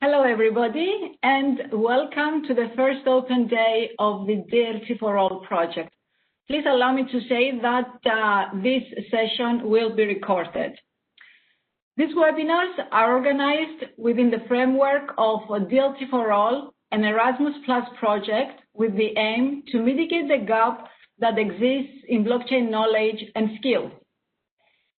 Hello, everybody, and welcome to the first open day of the DLT4ALL project. Please allow me to say that this session will be recorded. These webinars are organized within the framework of DLT4ALL, an Erasmus Plus project with the aim to mitigate the gap that exists in blockchain knowledge and skills.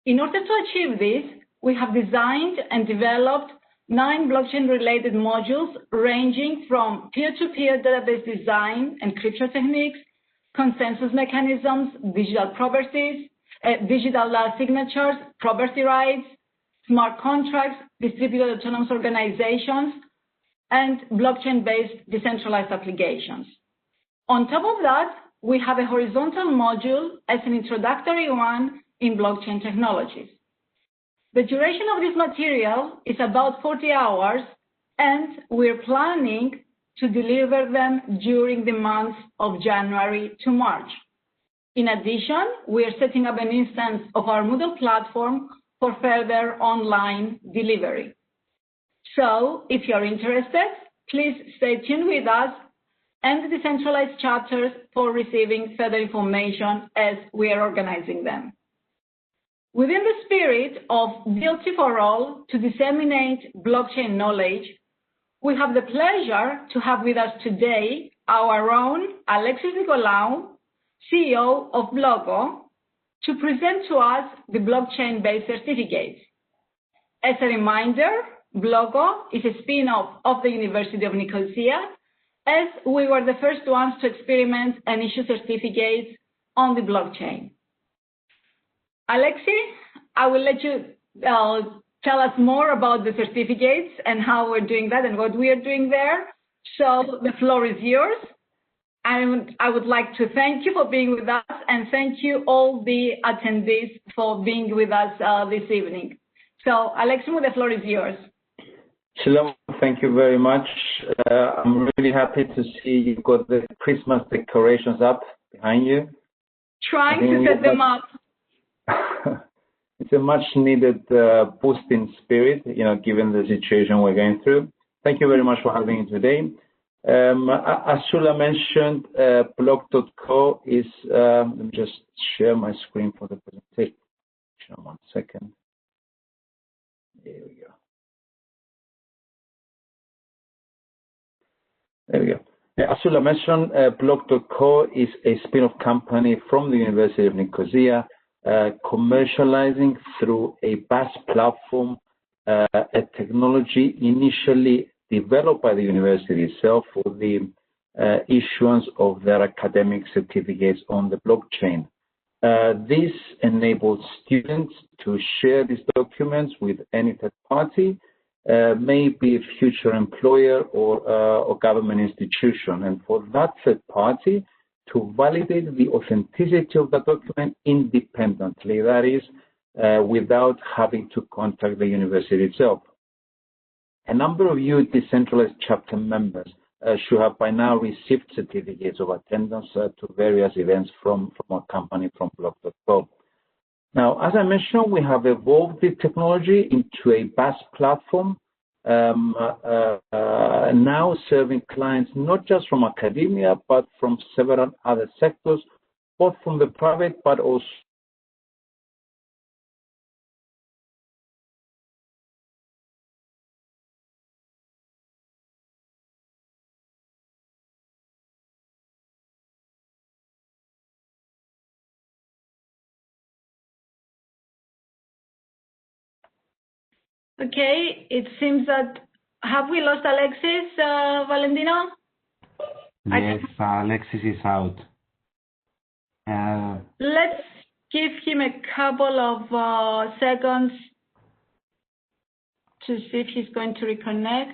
In order to achieve this, we have designed and developed 9 blockchain-related modules ranging from peer-to-peer database design and crypto techniques, consensus mechanisms, digital properties, digital signatures, property rights, smart contracts, distributed autonomous organizations, and blockchain-based decentralized applications. On top of that, we have a horizontal module as an introductory one in blockchain technologies. The duration of this material is about 40 hours, and we're planning to deliver them during the months of January to March. In addition, we are setting up an instance of our Moodle platform for further online delivery. So, if you're interested, please stay tuned with us and the decentralized chapters for receiving further information as we are organizing them. Within the spirit of DLT4ALL to disseminate blockchain knowledge, we have the pleasure to have with us today our own Alexis Nicolaou, CEO of Bloco, to present to us the blockchain-based certificates. As a reminder, Bloco is a spin-off of the University of Nicosia, as we were the first ones to experiment and issue certificates on the blockchain. Alexi, I will let you tell us more about the certificates and how we're doing that and what we are doing there. So the floor is yours. And I would like to thank you for being with us and thank you all the attendees for being with us this evening. So Alexi, the floor is yours. Shalom, thank you very much. I'm really happy to see you've got the Christmas decorations up behind you. Trying to set them up. It's a much needed boost in spirit, given the situation we're going through. Thank you very much for having me today. As Shula mentioned, blog.co is, let me just share my screen for the presentation. 1 second. There we go. There we go. As Shula mentioned, blog.co is a spin-off company from the University of Nicosia, commercializing through a BaaS platform, a technology initially developed by the university itself for the issuance of their academic certificates on the blockchain. This enables students to share these documents with any third party, maybe a future employer or government institution, and for that third party to validate the authenticity of the document independently, that is, without having to contact the university itself. A number of you decentralized chapter members should have by now received certificates of attendance to various events from our company, from blog.co. Now, as I mentioned, we have evolved the technology into a BaaS platform, now serving clients not just from academia, but from several other sectors, both from the private, but also Okay, it seems that, have we lost Alexis, Valentino? Yes, Alexis is out. Let's give him a couple of seconds to see if he's going to reconnect.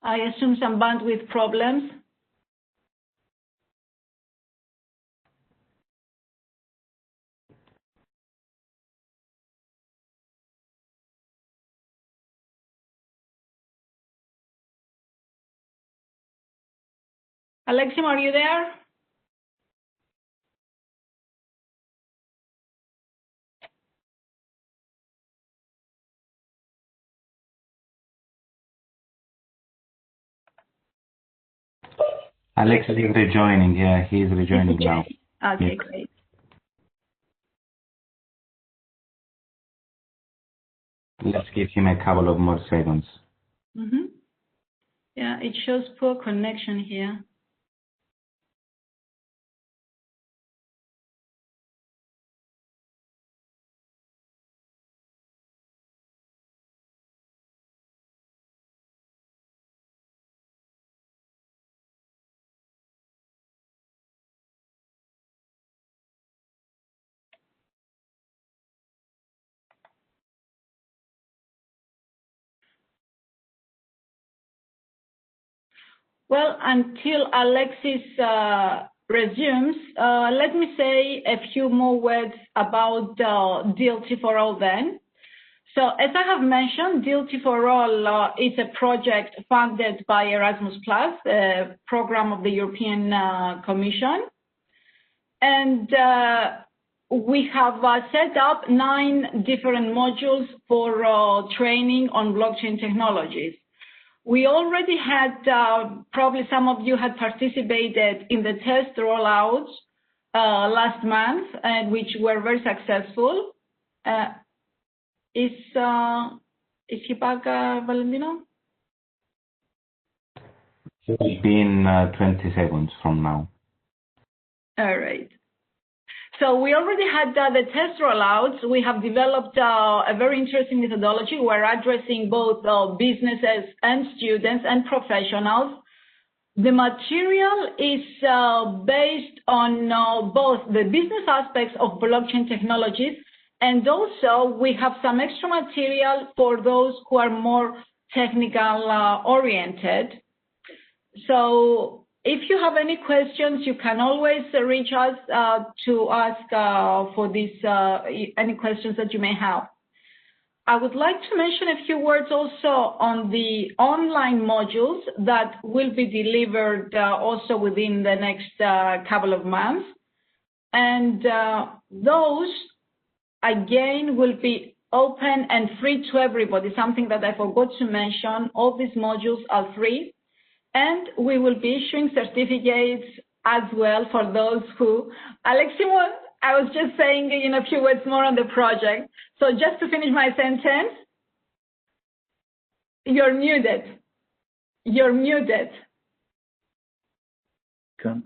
I assume some bandwidth problems. Alexim, are you there? Alexis is rejoining. Yeah, he is rejoining now. Okay, Yeah. great. Let's give him a couple of more seconds. Yeah, it shows poor connection here. Well, until Alexis resumes, let me say a few more words about DLT4ALL then. So as I have mentioned, DLT4ALL is a project funded by Erasmus+, a program of the European Commission. And we have set up 9 different modules for training on blockchain technologies. We already had, probably some of you had participated in the test rollouts last month, and which were very successful. Is he back, Valentino? It will be in 20 seconds from now. All right. So we already had the test rollouts. We have developed a very interesting methodology. We're addressing both businesses and students and professionals. The material is based on both the business aspects of blockchain technologies, and also we have some extra material for those who are more technical oriented. So if you have any questions, you can always reach us to ask for this, any questions that you may have. I would like to mention a few words also on the online modules that will be delivered also within the next couple of months. And those, again, will be open and free to everybody, something that I forgot to mention. All these modules are free. And we will be issuing certificates as well for those who, Aleximo, I was just saying in a few words more on the project. So just to finish my sentence, you're muted. You're muted. Okay.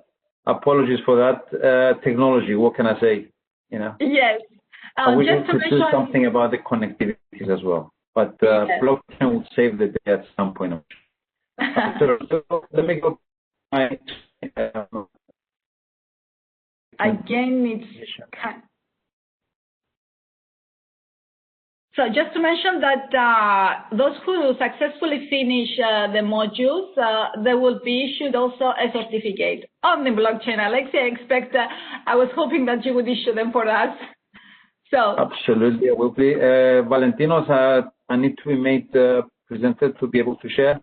Apologies for that. Technology, what can I say? You know. Yes. We just need to do something about the connectivities as well. But yes. Blockchain will save the day at some point. So let me go. Again, it's so just to mention that those who successfully finish the modules, they will be issued also a certificate on the blockchain. Alexia, I expect, I was hoping that you would issue them for us. So absolutely, I will be. Valentinos, I need to be made presented to be able to share.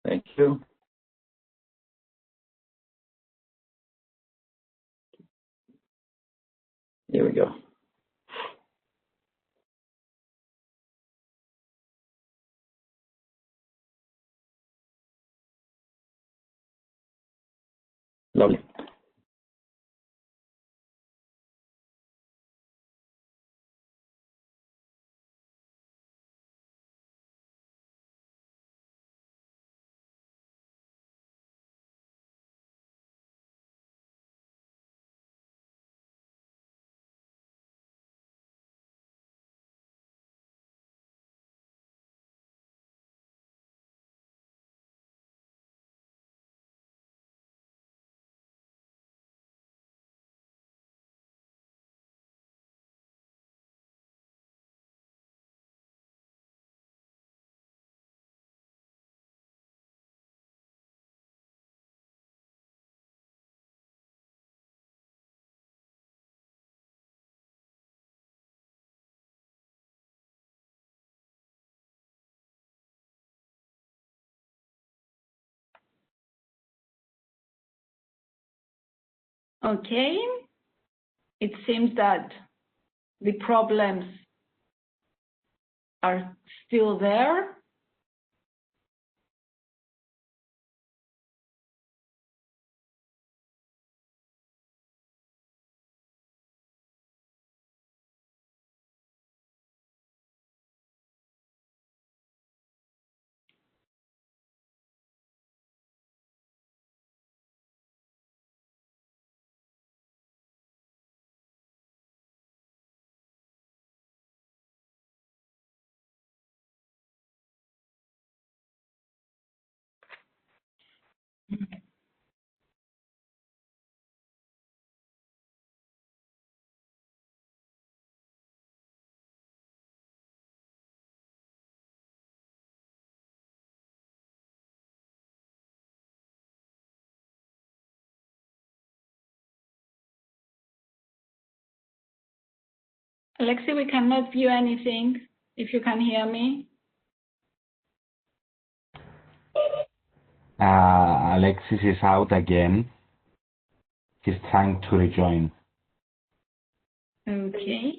Thank you. Here we go. Lovely. okay, it seems that the problems are still there. Alexi, we cannot view anything, if you can hear me. Alexis is out again. He's trying to rejoin. Okay.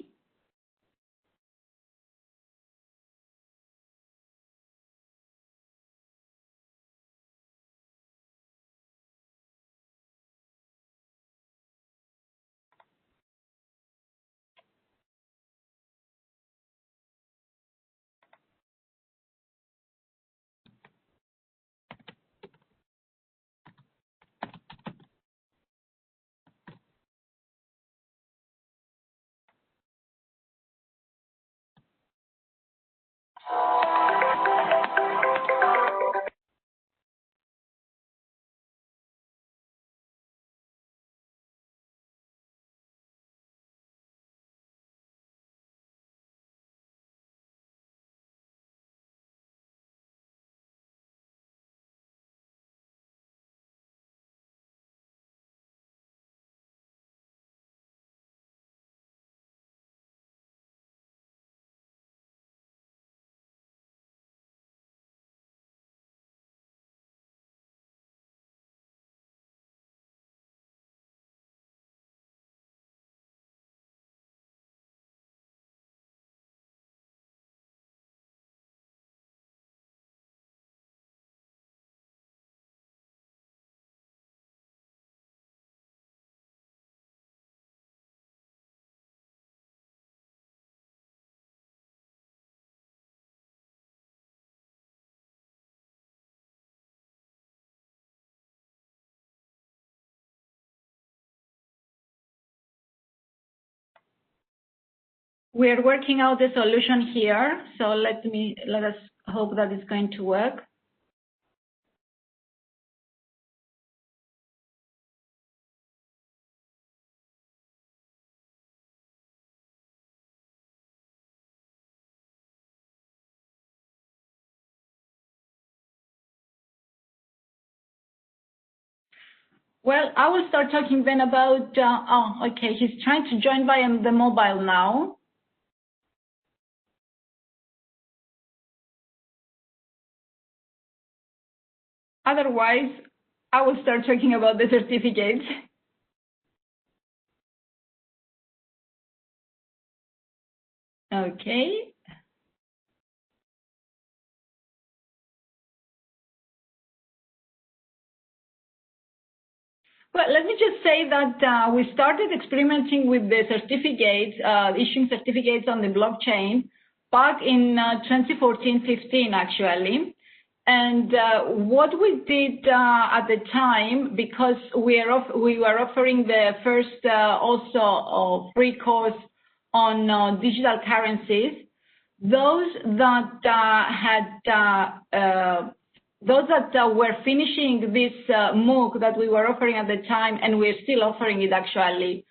We are working out the solution here, so let us hope that it's going to work. Well, I will start talking then about, okay, he's trying to join via the mobile now. Otherwise, I will start talking about the certificates. Okay. Well, let me just say that we started experimenting with the certificates, issuing certificates on the blockchain back in 2014-15, actually. And what we did at the time, because we were offering the first also free course on digital currencies, those that were finishing this MOOC that we were offering at the time, and we're still offering it actually,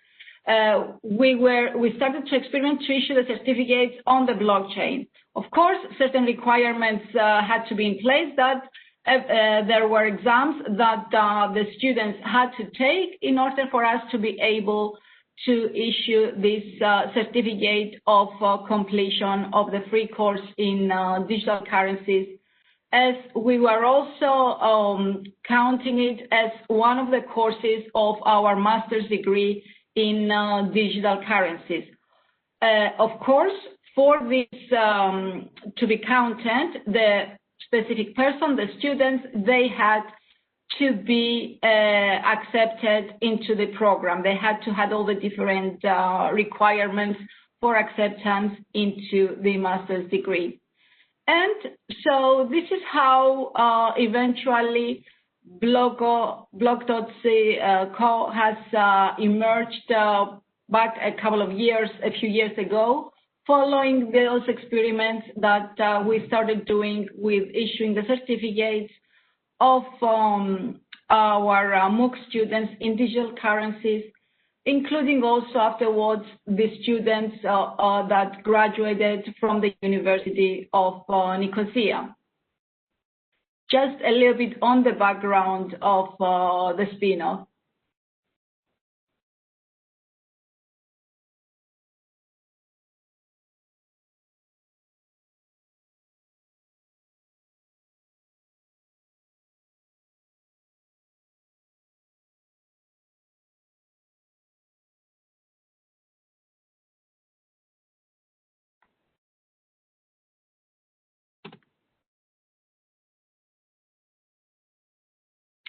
we started to experiment to issue the certificates on the blockchain. Of course, certain requirements had to be in place, that there were exams that the students had to take in order for us to be able to issue this certificate of completion of the free course in digital currencies, as we were also counting it as one of the courses of our master's degree in digital currencies. Of course, for this to be counted, the specific person, the students, they had to be accepted into the program. They had to have all the different requirements for acceptance into the master's degree. And so this is how eventually Block.co has emerged back a few years ago, following those experiments that we started doing with issuing the certificates of our MOOC students in digital currencies, including also afterwards the students that graduated from the University of Nicosia. Just a little bit on the background of the spin-off.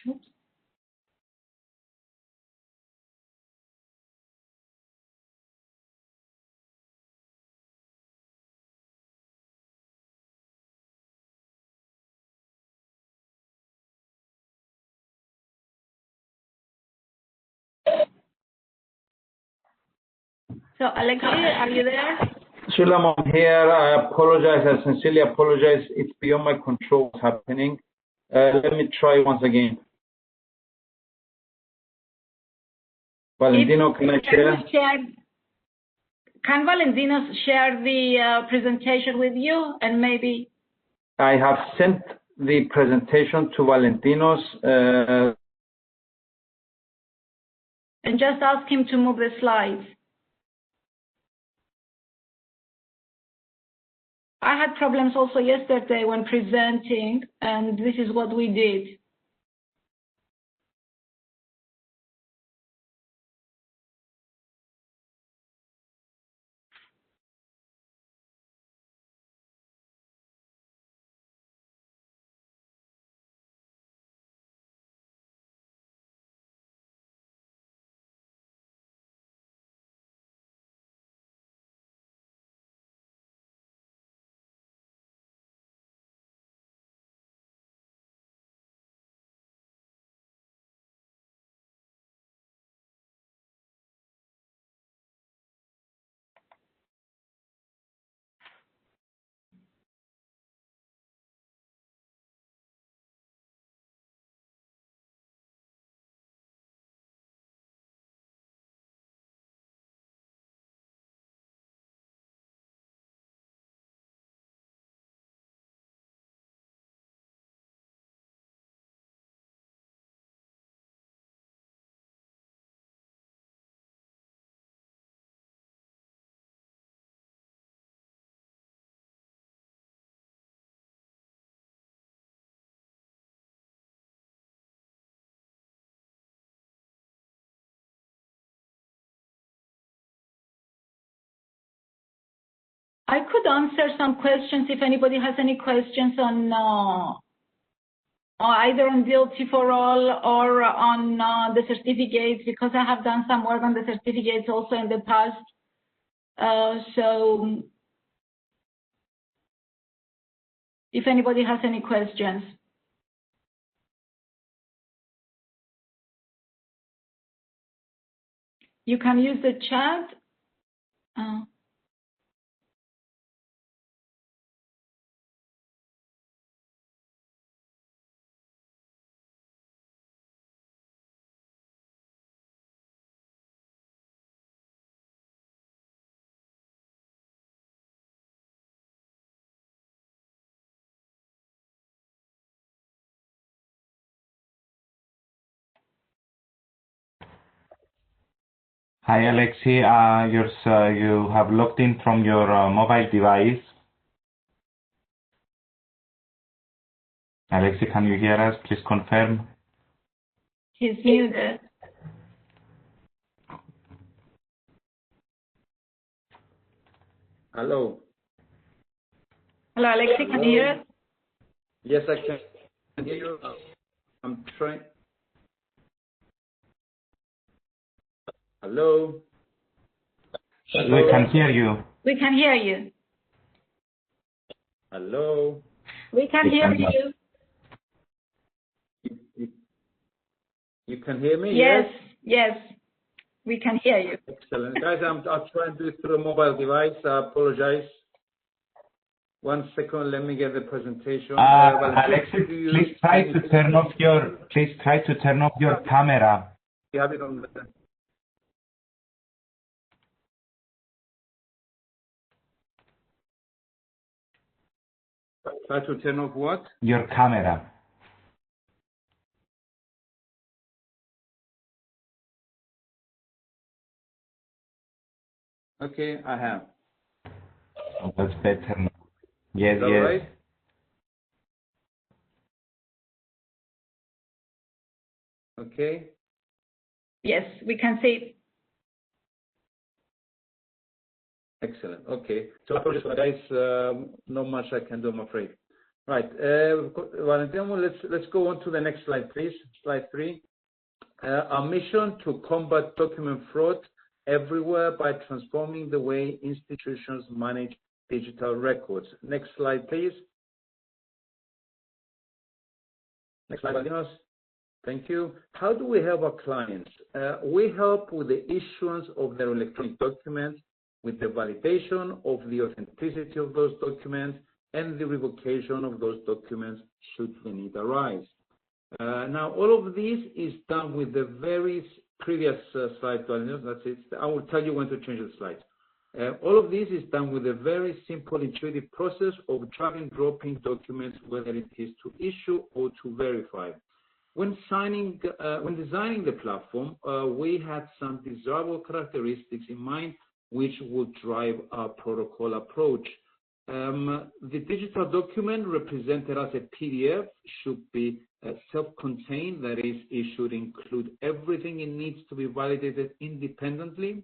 Oops. So, Alexei, are you there? Shulam, I'm here. I apologize. I sincerely apologize. It's beyond my control what's happening. Let me try once again. Valentino, can I share? Can Valentino share the presentation with you and maybe? I have sent the presentation to Valentino's. And just ask him to move the slides. I had problems also yesterday when presenting, and this is what we did. I could answer some questions if anybody has any questions on either on DLT4ALL or on the certificates, because I have done some work on the certificates also in the past. So if anybody has any questions. You can use the chat. Hi, Alexei. You have logged in from your mobile device. Alexei, can you hear us? Please confirm. He's muted. Hello. Hello, Alexei, can you hear us? Yes, I can hear you. I'm trying. Hello. We can hear you. We can hear you. Hello. We can hear you. You can hear me? Yes, yes, we can hear you. Excellent. Guys, I'll try and do it through a mobile device. I apologize. 1 second, let me get the presentation. Alexis, please try to turn off your camera. You have it on the... Try to turn off what? Your camera. Okay, I have. Oh, that's better. Yes, Is that yes. right? Okay. Yes, we can see. Excellent. Okay. So apologies for that, guys. Not much I can do, I'm afraid. Right. Valentino, let's go on to the next slide, please. Slide 3. Our mission to combat document fraud everywhere by transforming the way institutions manage digital records. Next slide, please. Next slide, Valentino. Thank you. How do we help our clients? We help with the issuance of their electronic documents, with the validation of the authenticity of those documents, and the revocation of those documents should the need arise. Now, all of this is done with the very previous slide, that's it. I will tell you when to change the slides. All of this is done with a very simple, intuitive process of drag and dropping documents, whether it is to issue or to verify. When designing the platform, we had some desirable characteristics in mind which would drive our protocol approach. The digital document represented as a PDF should be self-contained, that is, it should include everything it needs to be validated independently.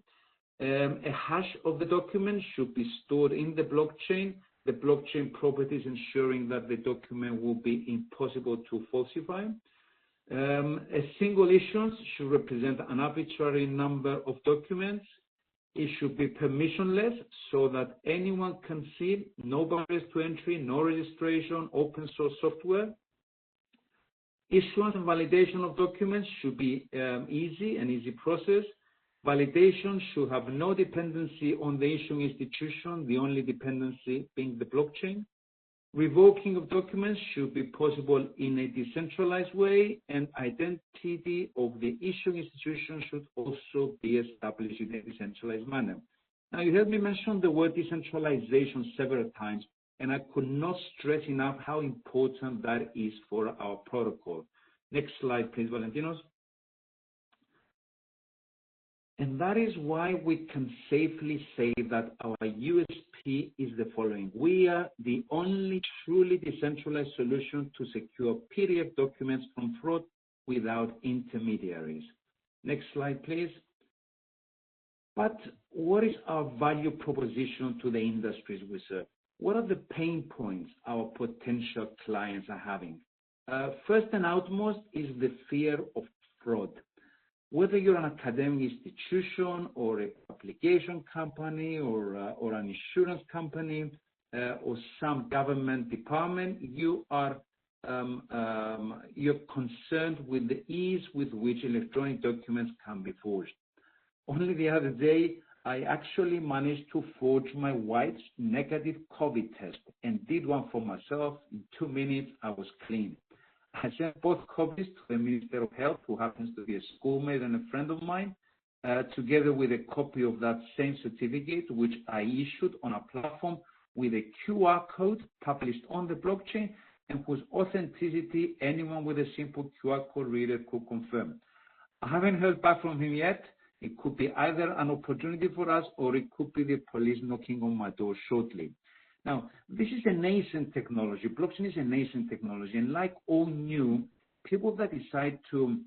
A hash of the document should be stored in the blockchain properties ensuring that the document will be impossible to falsify. A single issuance should represent an arbitrary number of documents. It should be permissionless so that anyone can see it, no barriers to entry, no registration, open source software. Issuance and validation of documents should be an easy process. Validation should have no dependency on the issuing institution, the only dependency being the blockchain. Revoking of documents should be possible in a decentralized way, and identity of the issuing institution should also be established in a decentralized manner. Now, you heard me mention the word decentralization several times, and I could not stress enough how important that is for our protocol. Next slide, please, Valentinos. And that is why we can safely say that our USP is the following. We are the only truly decentralized solution to secure PDF documents from fraud without intermediaries. Next slide, please. But what is our value proposition to the industries we serve? What are the pain points our potential clients are having? First and outmost is the fear of fraud. Whether you're an academic institution or a publication company or an insurance company or some government department, you're concerned with the ease with which electronic documents can be forged. Only the other day, I actually managed to forge my wife's negative COVID test and did one for myself. In 2 minutes, I was clean. I sent both copies to the Minister of Health, who happens to be a schoolmate and a friend of mine, together with a copy of that same certificate, which I issued on a platform with a QR code published on the blockchain and whose authenticity anyone with a simple QR code reader could confirm. I haven't heard back from him yet. It could be either an opportunity for us or it could be the police knocking on my door shortly. Now, this is a nascent technology. Blockchain is a nascent technology, and like all new, people that decide to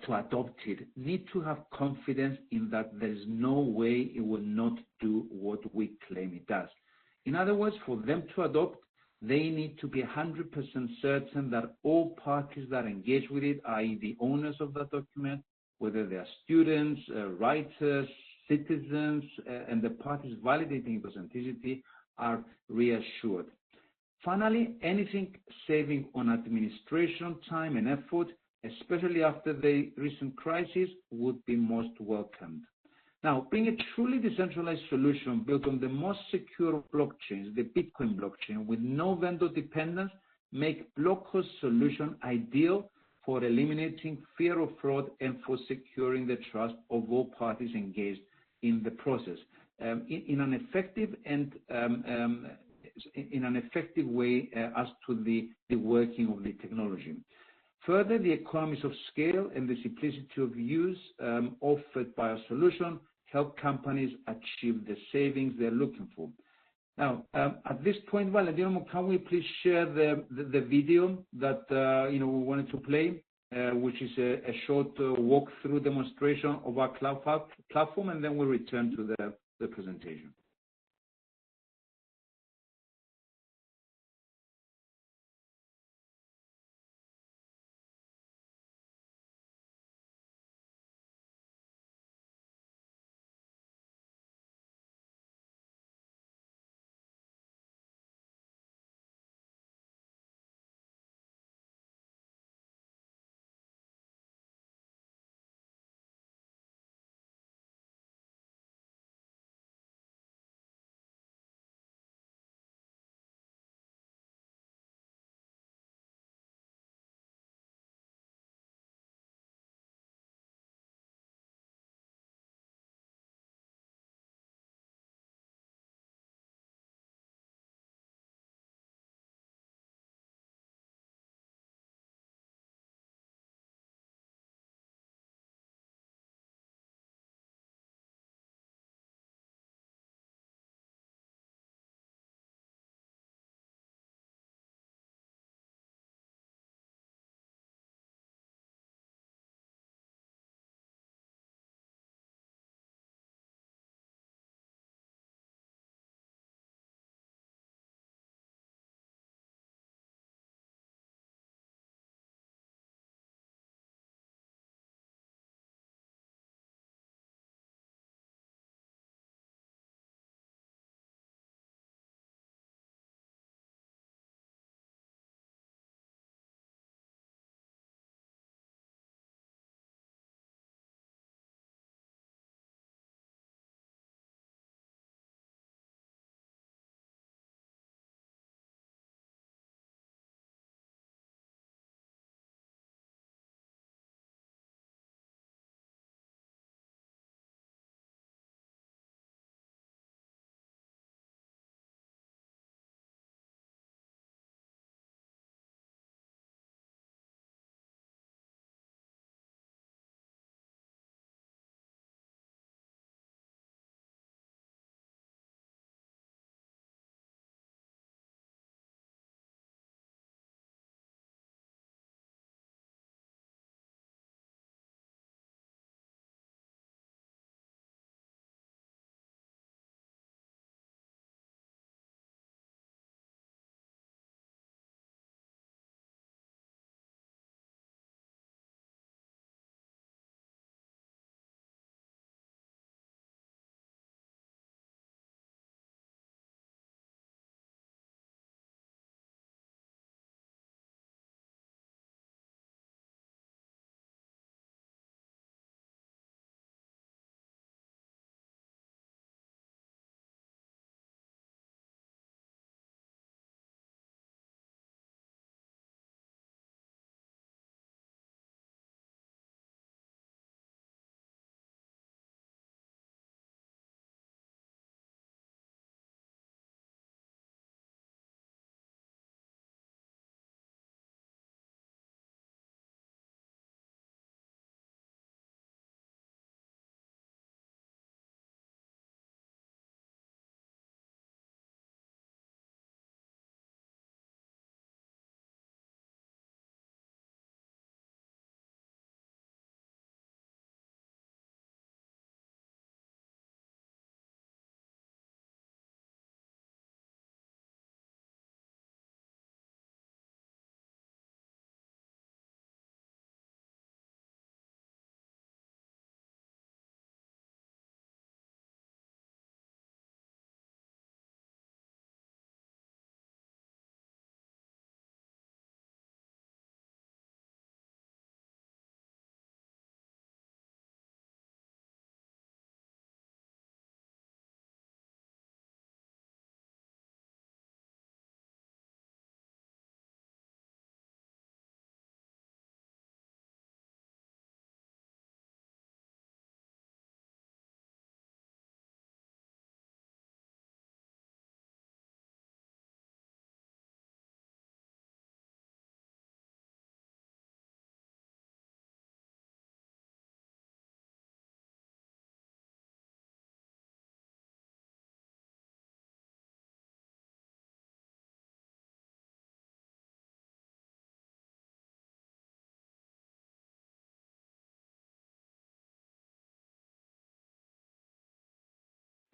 adopt it need to have confidence in that there is no way it will not do what we claim it does. In other words, for them to adopt, they need to be 100% certain that all parties that engage with it, i.e. the owners of that document, whether they are students, writers, citizens, and the parties validating its authenticity are reassured. Finally, anything saving on administration time and effort, especially after the recent crisis, would be most welcomed. Now, bring a truly decentralized solution built on the most secure blockchains, the Bitcoin blockchain, with no vendor dependence, make block-host solution ideal for eliminating fear of fraud and for securing the trust of all parties engaged in the process in an effective way as to the working of the technology. Further, the economies of scale and the simplicity of use offered by a solution help companies achieve the savings they're looking for. Now, at this point, Valentino, can we please share the video that we wanted to play, which is a short walkthrough demonstration of our cloud platform, and then we'll return to the presentation.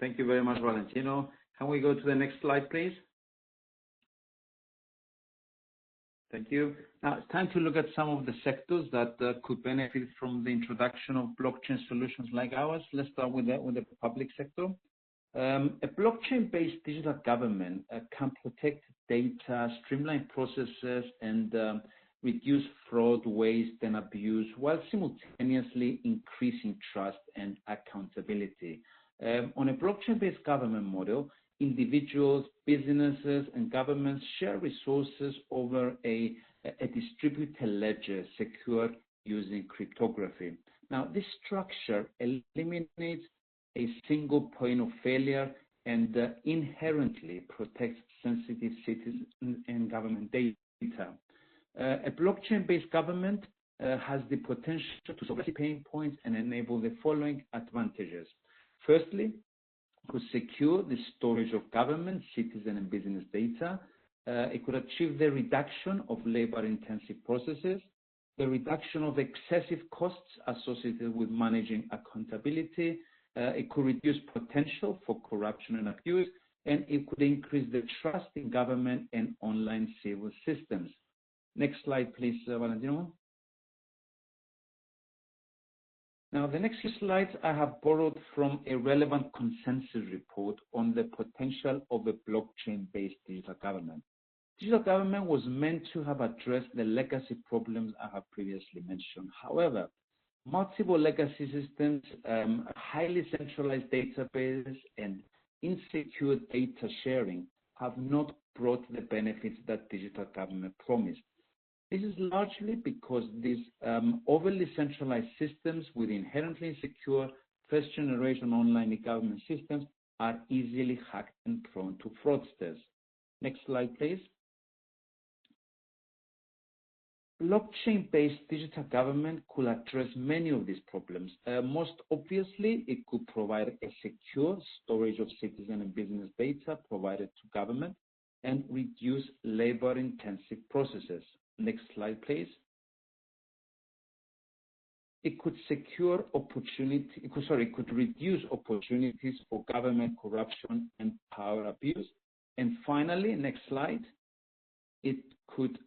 Thank you very much, Valentino. Can we go to the next slide, please? Thank you. Now it's time to look at some of the sectors that could benefit from the introduction of blockchain solutions like ours. Let's start with the public sector. A blockchain-based digital government can protect data, streamline processes, and reduce fraud, waste, and abuse, while simultaneously increasing trust and accountability. On a blockchain-based government model, individuals, businesses, and governments share resources over a distributed ledger secured using cryptography. Now, this structure eliminates a single point of failure and inherently protects sensitive citizen and government data. A blockchain-based government has the potential to solve pain points and enable the following advantages. Firstly, could secure the storage of government, citizen, and business data. It could achieve the reduction of labor-intensive processes, the reduction of excessive costs associated with managing accountability. It could reduce potential for corruption and abuse, and it could increase the trust in government and online civil systems. Next slide, please, Valentino. Now, the next few slides I have borrowed from a relevant consensus report on the potential of a blockchain-based digital government. Digital government was meant to have addressed the legacy problems I have previously mentioned. However, multiple legacy systems, highly centralized databases, and insecure data sharing have not brought the benefits that digital government promised. This is largely because these overly centralized systems with inherently insecure first-generation online government systems are easily hacked and prone to fraudsters. Next slide, please. Blockchain-based digital government could address many of these problems. Most obviously, it could provide a secure storage of citizen and business data provided to government and reduce labor-intensive processes. Next slide, please. It could reduce opportunities for government corruption and power abuse. And finally, next slide, it could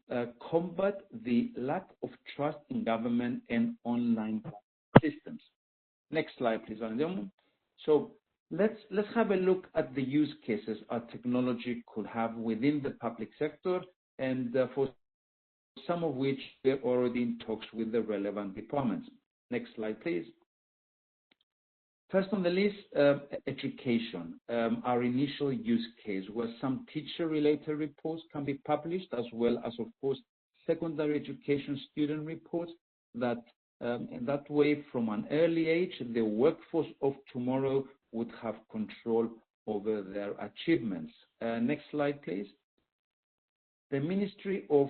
combat the lack of trust in government and online systems. Next slide, please, Valentino. So let's have a look at the use cases our technology could have within the public sector, and for some of which we're already in talks with the relevant departments. Next slide, please. First on the list, education. Our initial use case, where some teacher-related reports can be published, as well as, of course, secondary education student reports, that in that way, from an early age, the workforce of tomorrow would have control over their achievements. Next slide, please. The Ministry of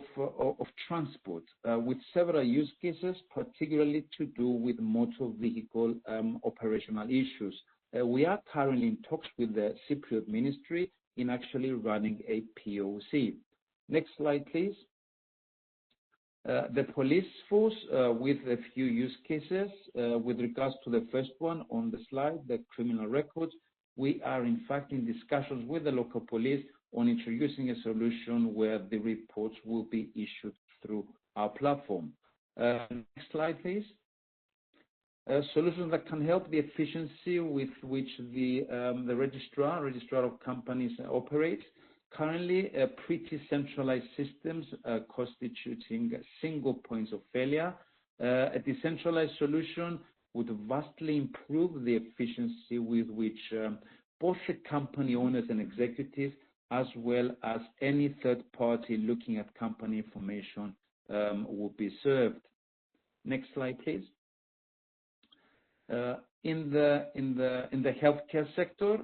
Transport, with several use cases, particularly to do with motor vehicle operational issues. We are currently in talks with the Cypriot Ministry in actually running a POC. Next slide, please. The police force, with a few use cases. With regards to the first one on the slide, the criminal records, we are in fact in discussions with the local police on introducing a solution where the reports will be issued through our platform. Next slide, please. Solutions that can help the efficiency with which the registrar of companies operates. Currently, pretty centralized systems constituting single points of failure. A decentralized solution would vastly improve the efficiency with which both the company owners and executives, as well as any third party looking at company information, will be served. Next slide, please. In the healthcare sector,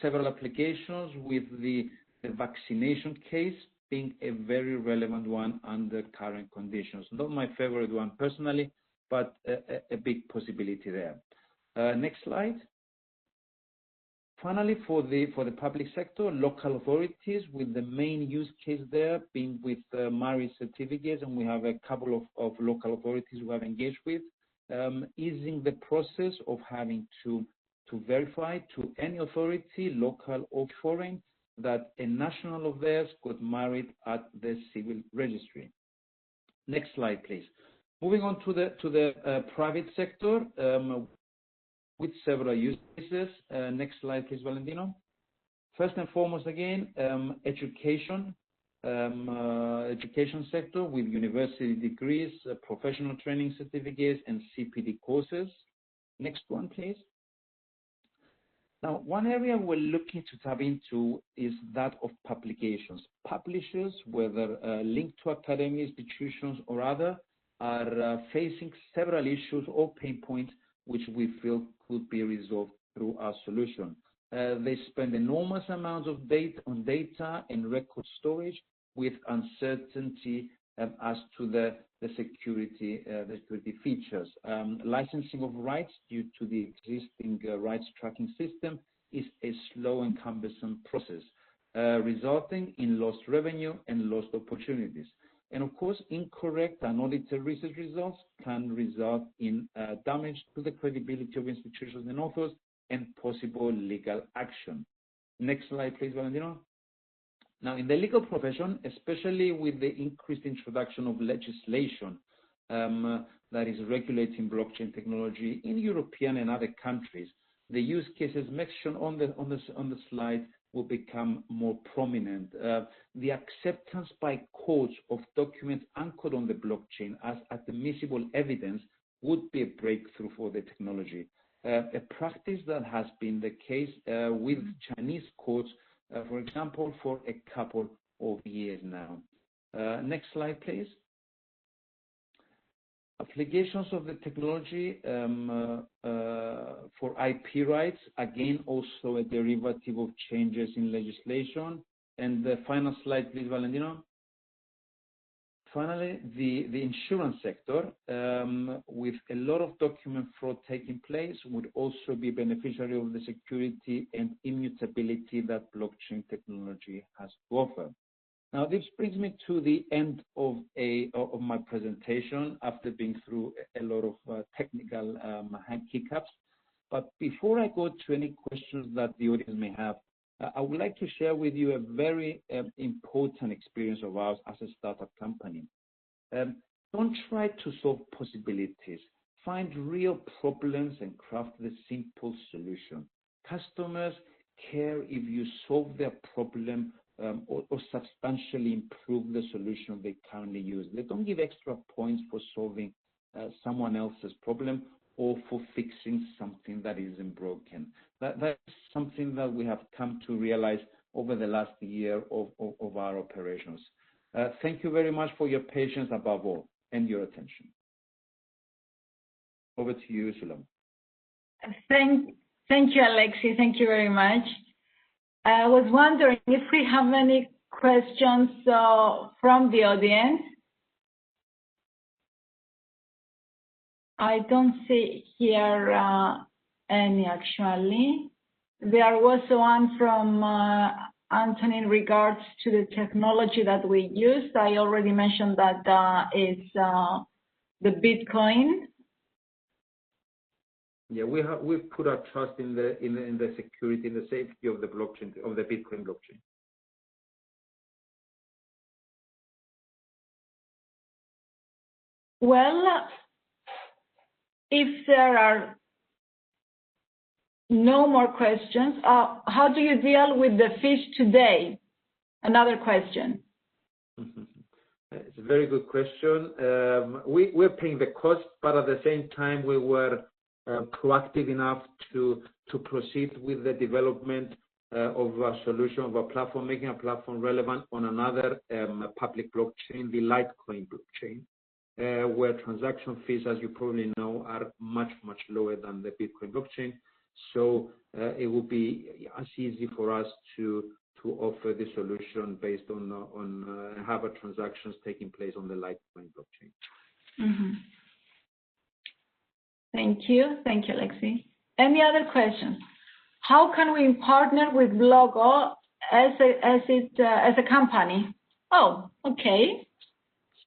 several applications, with the vaccination case being a very relevant one under current conditions. Not my favorite one personally, but a big possibility there. Next slide. Finally, for the public sector, local authorities, with the main use case there being with marriage certificates, and we have a couple of local authorities we have engaged with, easing the process of having to to verify to any authority, local or foreign, that a national of theirs got married at the civil registry. Next slide, please. Moving on to the private sector with several use cases. Next slide, please, Valentino. First and foremost, again, education sector with university degrees, professional training certificates, and CPD courses. Next one, please. Now, one area we're looking to tap into is that of publications. Publishers, whether linked to academic institutions or other, are facing several issues or pain points which we feel could be resolved through our solution. They spend enormous amounts of data and record storage with uncertainty as to the security features. Licensing of rights due to the existing rights tracking system is a slow and cumbersome process, resulting in lost revenue and lost opportunities. And of course, incorrect and audited research results can result in damage to the credibility of institutions and authors and possible legal action. Next slide, please, Valentino. Now, in the legal profession, especially with the increased introduction of legislation that is regulating blockchain technology in European and other countries, the use cases mentioned on the slide will become more prominent. The acceptance by courts of documents anchored on the blockchain as admissible evidence would be a breakthrough for the technology. A practice that has been the case with Chinese courts, for example, for a couple of years now. Next slide, please. Applications of the technology for IP rights, again, also a derivative of changes in legislation. And the final slide, please, Valentino. Finally, the insurance sector, with a lot of document fraud taking place, would also be beneficiary of the security and immutability that blockchain technology has to offer. Now, this brings me to the end of my presentation after being through a lot of technical hiccups. But before I go to any questions that the audience may have, I would like to share with you a very important experience of ours as a startup company. Don't try to solve possibilities. Find real problems and craft the simple solution. Customers care if you solve their problem or substantially improve the solution they currently use. They don't give extra points for solving someone else's problem or for fixing something that isn't broken. That's something that we have come to realize over the last year of our operations. Thank you very much for your patience above all and your attention. Over to you, Sulam. Thank you, Alexi. Thank you very much. I was wondering if we have any questions from the audience. I don't see here any, actually. There was one from Anthony in regards to the technology that we used. I already mentioned that it's the Bitcoin. Yeah, we've put our trust in the security, in the safety of the blockchain, of the Bitcoin blockchain. Well, if there are no more questions, how do you deal with the fees today? Another question. It's a very good question. We're paying the cost, but at the same time, we were proactive enough to proceed with the development of a solution, of a platform, making a platform relevant on another public blockchain, the Litecoin blockchain, where transaction fees, as you probably know, are much, much lower than the Bitcoin blockchain. So it will be as easy for us to offer the solution based on have a transactions taking place on the Litecoin blockchain. Mm-hmm. Thank you, Alexi. Any other questions? How can we partner with Blogo as a company? Oh, okay.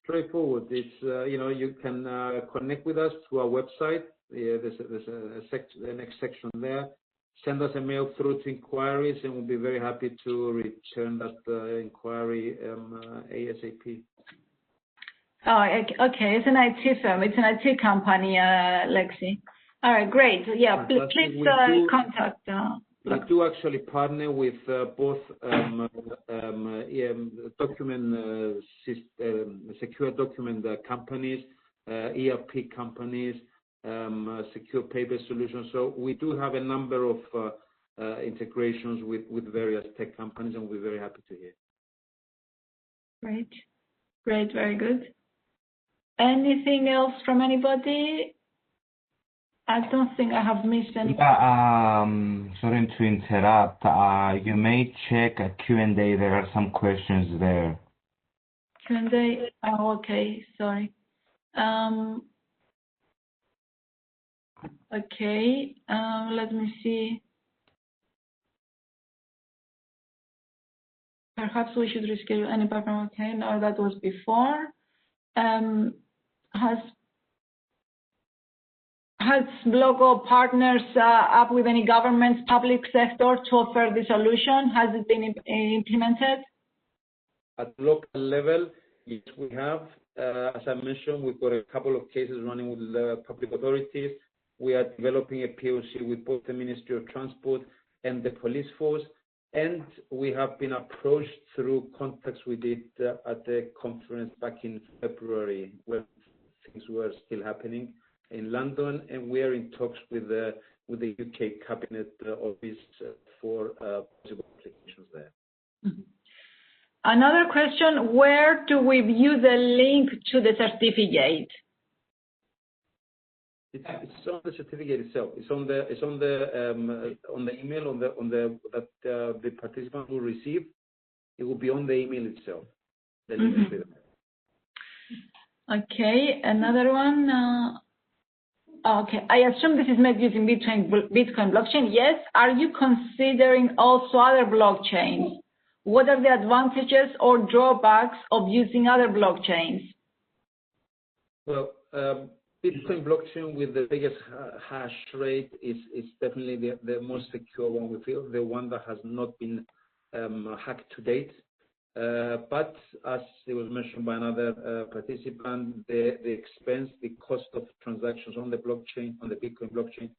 Straightforward. It's you can connect with us through our website. There's the next section there. send us a mail through to inquiries, and we'll be very happy to return that inquiry ASAP. Oh, okay. It's an IT firm. It's an IT company, Lexi. All right, great. Yeah, please contact. We do actually partner with both secure document companies, ERP companies, secure paper solutions. So we do have a number of integrations with various tech companies, and we're very happy to hear. Great, very good. Anything else from anybody? I don't think I have missed any. Sorry to interrupt. You may check a Q&A. There are some questions there. Q&A? Oh, okay. Sorry. Okay. Let me see. Perhaps we should reschedule any background. Okay. No, that was before. Has Bloco partners up with any government, public sector to offer the solution? Has it been implemented? At local level, yes, we have. As I mentioned, we've got a couple of cases running with public authorities. We are developing a POC with both the Ministry of Transport and the police force. And we have been approached through contacts we did at the conference back in February, when things were still happening in London, and we are in talks with the UK Cabinet Office for possible applications there. Mm-hmm. Another question: where do we view the link to the certificate? It's on the certificate itself. It's on the email that the participant will receive. It will be on the email itself. The link is there. Okay, another one. Okay, I assume this is made using Bitcoin blockchain. Yes. Are you considering also other blockchains? What are the advantages or drawbacks of using other blockchains? Well, Bitcoin blockchain with the biggest hash rate is definitely the most secure one, we feel, the one that has not been hacked to date. But as it was mentioned by another participant, the expense, the cost of transactions on the blockchain, on the Bitcoin blockchain,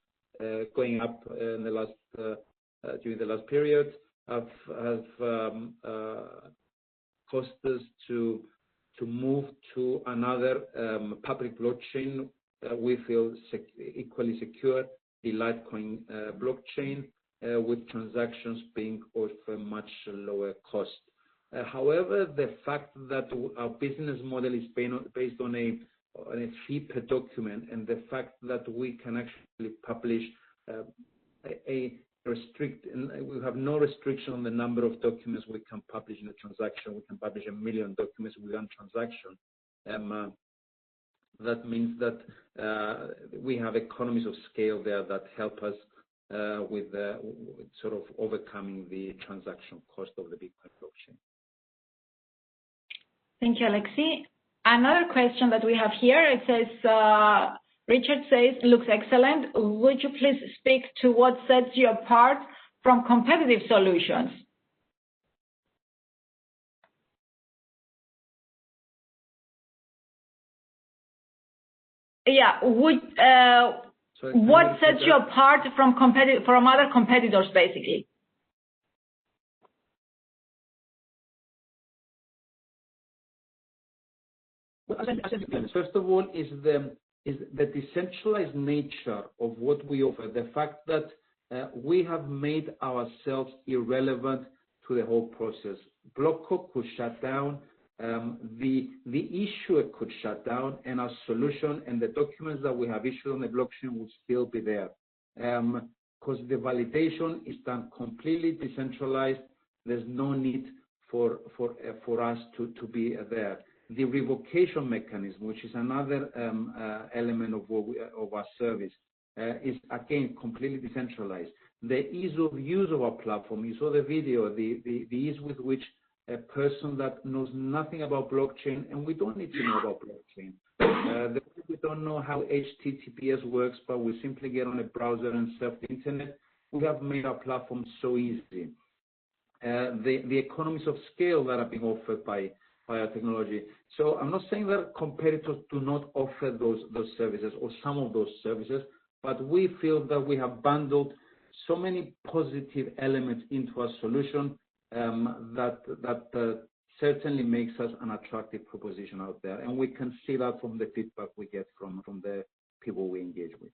going up in the last during the last period, have cost us to move to another public blockchain. We feel equally secure, the Litecoin blockchain, with transactions being of a much lower cost. However, the fact that our business model is based on a fee per document, and the fact that we can actually publish we have no restriction on the number of documents we can publish in a transaction. We can publish 1 million documents with one transaction. That means that we have economies of scale there that help us with sort of overcoming the transaction cost of the Bitcoin blockchain. Thank you, Alexi. Another question that we have here, it says, Richard says, looks excellent. Would you please speak to what sets you apart from competitive solutions? Yeah, what sets you apart from other competitors, basically? First of all, is the decentralized nature of what we offer. The fact that we have made ourselves irrelevant to the whole process. Bloco could shut down, the issuer could shut down, and our solution and the documents that we have issued on the blockchain will still be there. Because the validation is done completely decentralized. There's no need for us to be there. The revocation mechanism, which is another element of our service, is again completely decentralized. The ease of use of our platform, you saw the video, the ease with which a person that knows nothing about blockchain, and we don't need to know about blockchain. We don't know how HTTPS works, but we simply get on a browser and surf the internet. we have made our platform so easy. The economies of scale that are being offered by our technology. So I'm not saying that competitors do not offer those services or some of those services, but we feel that we have bundled so many positive elements into our solution that certainly makes us an attractive proposition out there. And we can see that from the feedback we get from the people we engage with.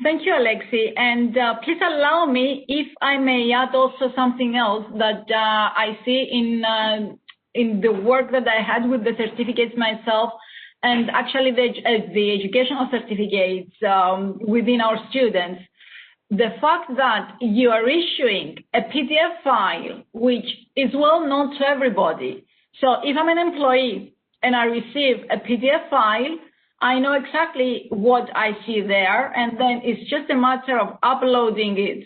Thank you, Alexi. And please allow me, if I may add also something else that I see in the work that I had with the certificates myself, and actually the educational certificates within our students. The fact that you are issuing a PDF file, which is well known to everybody. So if I'm an employee and I receive a PDF file, I know exactly what I see there, and then it's just a matter of uploading it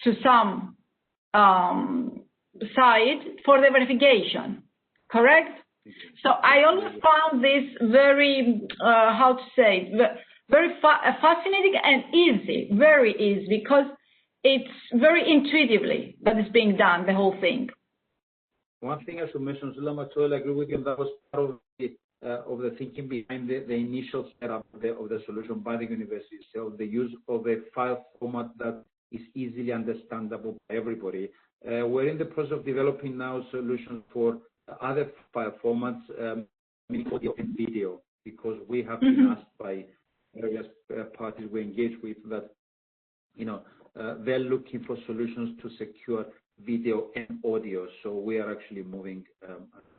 to some site for the verification, correct? So I always found this very, how to say, very fascinating and easy, very easy, because it's very intuitively that is being done, the whole thing. One thing I should mention, Zulema, I totally agree with you, that was part of the thinking behind the initial setup of the solution by the university. So the use of a file format that is easily understandable by everybody. We're in the process of developing now solutions for other file formats, audio and video, because we have been asked by various parties we engage with that, they're looking for solutions to secure video and audio. So we are actually moving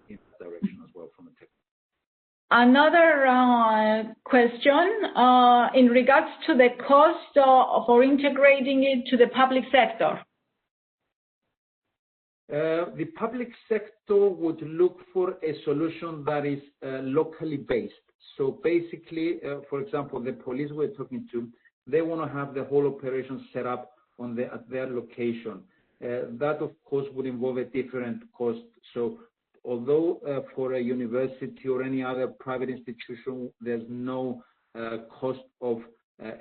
in that direction as well from a tech. Another question in regards to the cost for integrating it to the public sector. The public sector would look for a solution that is locally based. So basically, for example, the police we're talking to, they want to have the whole operation set up at their location. That, of course, would involve a different cost. So although for a university or any other private institution, there's no cost of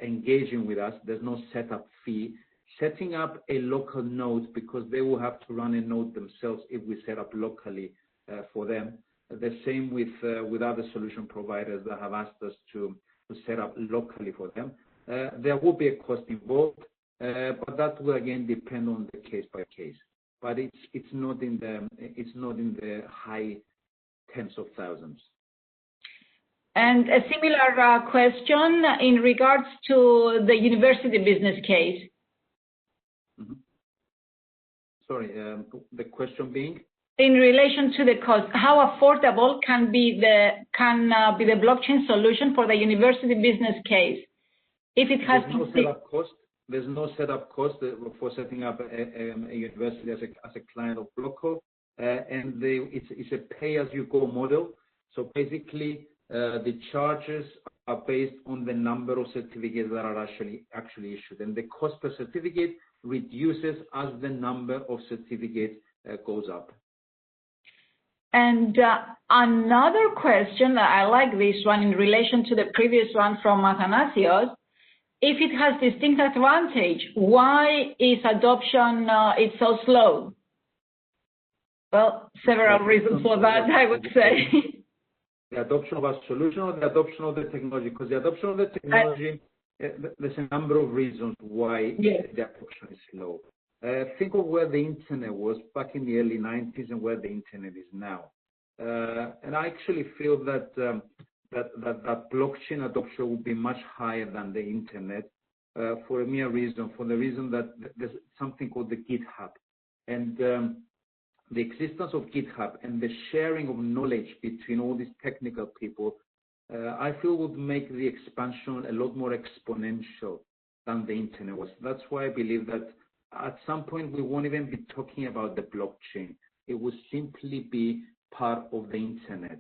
engaging with us, there's no setup fee. Setting up a local node, because they will have to run a node themselves if we set up locally for them. The same with other solution providers that have asked us to set up locally for them. There will be a cost involved, but that will again depend on the case by case. But it's not in the high tens of thousands. And a similar question in regards to the university business case. Sorry, the question being? In relation to the cost, how affordable can be the blockchain solution for the university business case? If it has no setup cost. There's no setup cost for setting up a university as a client of Bloco, and it's a pay-as-you-go model. So basically, the charges are based on the number of certificates that are actually issued, and the cost per certificate reduces as the number of certificates goes up. And another question, I like this one in relation to the previous one from Athanasios. If it has distinct advantage, why is adoption it's so slow? Well, several reasons for that, I would say. The adoption of our solution or the adoption of the technology? Because the adoption of the technology, there's a number of reasons why the adoption is slow. Think of where the internet was back in the early 90s and where the internet is now. And I actually feel that that blockchain adoption will be much higher than the internet for a mere reason, for the reason that there's something called the GitHub. And the existence of GitHub and the sharing of knowledge between all these technical people, I feel would make the expansion a lot more exponential than the internet was. That's why I believe that at some point we won't even be talking about the blockchain. It will simply be part of the internet.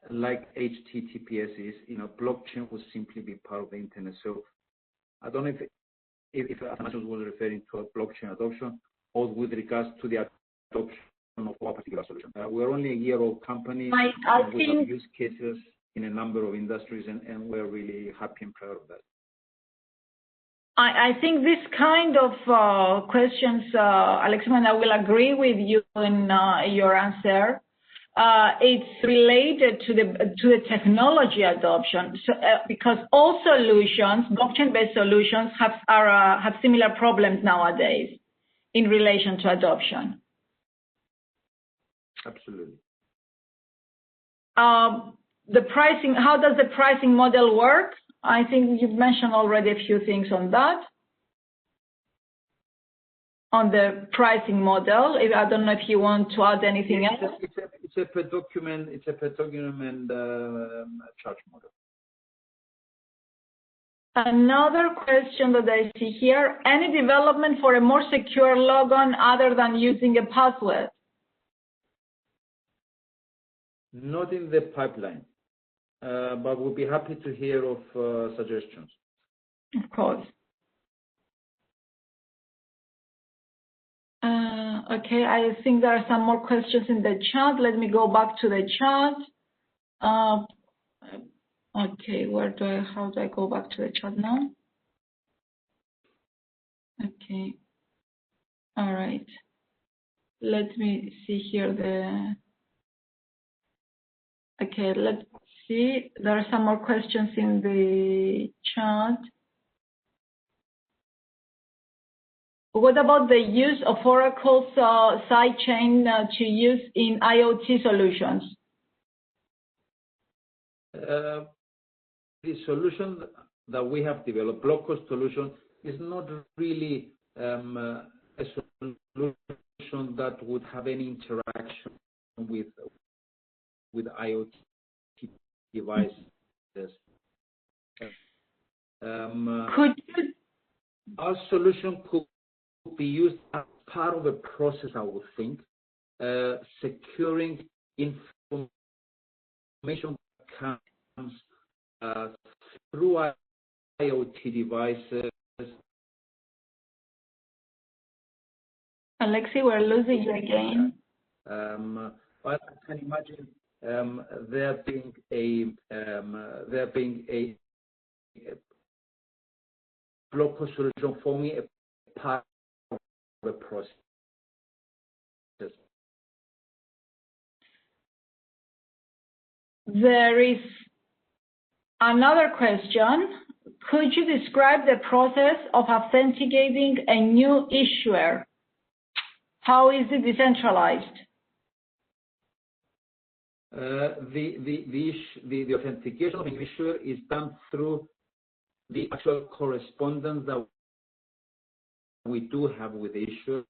Like HTTPS is, blockchain will simply be part of the internet. So I don't know if Athanasios was referring to a blockchain adoption or with regards to the adoption of our particular solution. We're only a year-old company. I we think have use cases in a number of industries, and we're really happy and proud of that. I think this kind of questions, Alexima, I will agree with you in your answer. It's related to the technology adoption, so, because all solutions, blockchain-based solutions, have similar problems nowadays in relation to adoption. Absolutely. The pricing, how does the pricing model work? I think you've mentioned already a few things on that. On the pricing model, I don't know if you want to add anything else. It's a per document. It's a per document charge model. Another question that I see here: any development for a more secure logon other than using a password? Not in the pipeline, but we'll be happy to hear of suggestions. Of course. Okay, I think there are some more questions in the chat. Let me go back to the chat. Okay, how do I go back to the chat now? Okay. All right. Let me see here okay, let's see. There are some more questions in the chat. What about the use of Oracle's sidechain to use in IoT solutions? The solution that we have developed, Blockhost solution, is not really a solution that would have any interaction with IoT devices. Could you? Our solution could be used as part of a process, I would think, securing information that comes through IoT devices. Alexi, we're losing you again. But I can imagine there being a Blockhost solution forming a part of the process. There is another question. Could you describe the process of authenticating a new issuer? How is it decentralized? The authentication of an issuer is done through the actual correspondence that we do have with the issuer.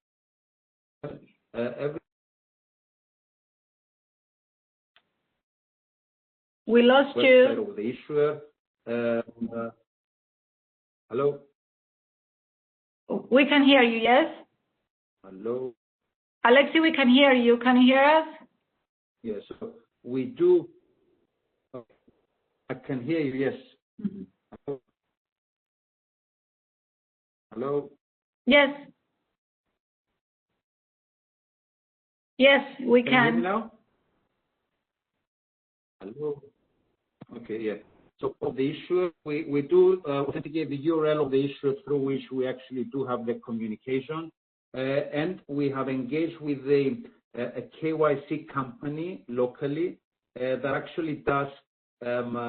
We lost you. Of the issuer. Hello? We can hear you, yes? Hello? Alexi, we can hear you. Can you hear us? Yes, so we do. I can hear you, yes. Mm-hmm. Hello? Hello? Yes. Yes, we Can you hear me can. now? Hello? Okay, yeah. So of the issuer, we do authenticate the URL of the issuer through which we actually do have the communication. And we have engaged with a KYC company locally that actually does the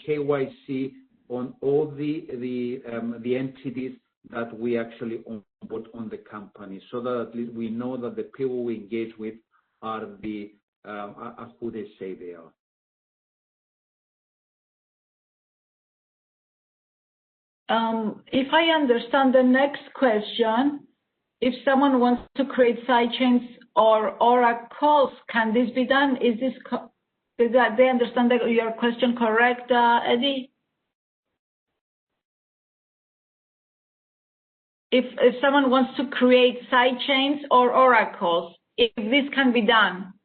KYC on all the entities that we actually onboard on the company, so that at least we know that the people we engage with are who they say they are. If I understand the next question, if someone wants to create sidechains or oracles, can this be done? Is that they understand your question correct, Eddie? If someone wants to create sidechains or oracles, if this can be done?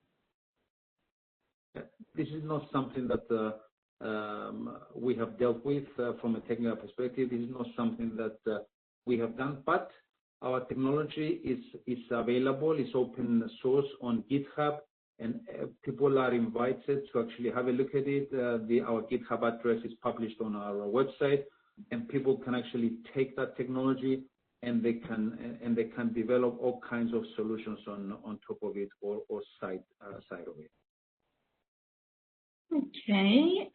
This is not something that we have dealt with from a technical perspective. This is not something that we have done, but our technology is available. It's open source on GitHub, and people are invited to actually have a look at it. Our GitHub address is published on our website, and people can actually take that technology and they can develop all kinds of solutions on top of it or side of it. Okay.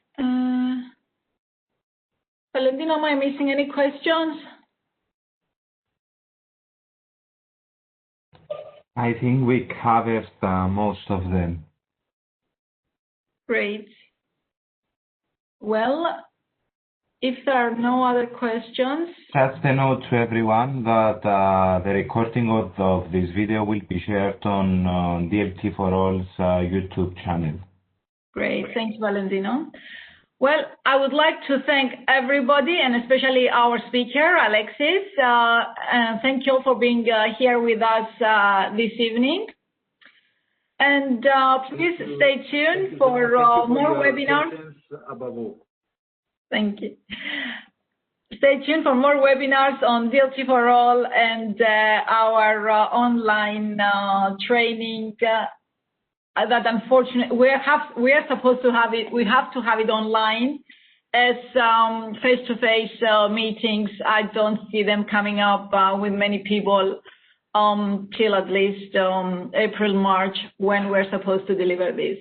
Valentino, am I missing any questions? I think we covered most of them. Great. Well, if there are no other questions. Just a note to everyone that the recording of this video will be shared on DLT4ALL's YouTube channel. Great. Thanks, Valentino. Well, I would like to thank everybody and especially our speaker, Alexis. And thank you all for being here with us this evening. And please stay tuned for more webinars. Thank you. Stay tuned for more webinars on DLT4ALL and our online training. That unfortunately we are supposed to have it. We have to have it online, as face-to-face meetings. I don't see them coming up with many people till at least April, March, when we're supposed to deliver this.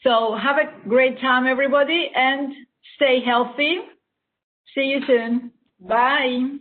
So have a great time, everybody, and stay healthy. See you soon. Bye.